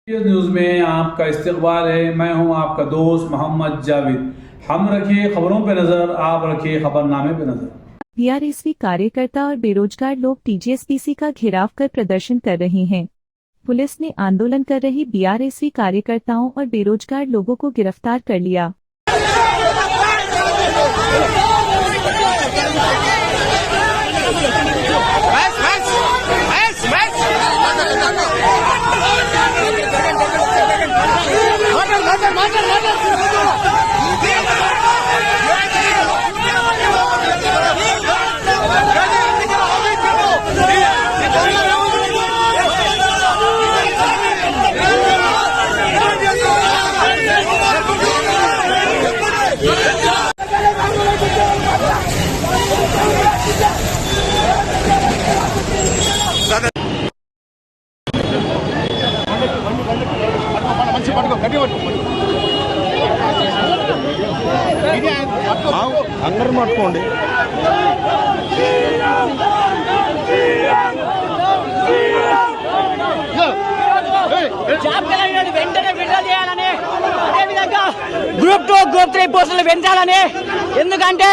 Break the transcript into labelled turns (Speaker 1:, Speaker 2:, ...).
Speaker 1: News में आपका इस्तकबाल है। मैं हूं आपका दोस्त मोहम्मद जावेद। हम रखिए खबरों पे नजर, आप रखिए खबरनामे पे नजर।
Speaker 2: बीआरएसपी कार्यकर्ता और बेरोजगार लोग टीजीएसपीसी का घेराव कर प्रदर्शन कर रहे हैं। पुलिस ने आंदोलन कर रही बीआरएसपी कार्यकर्ताओं और बेरोजगार लोगों को गिरफ्तार कर लिया।
Speaker 3: అందరూ పట్టుకోండి.
Speaker 4: వెంటనే విడుదల చేయాలని, అదేవిధంగా గ్రూప్ 2 గ్రూప్ 3 పోస్టులు పెంచాలని. ఎందుకంటే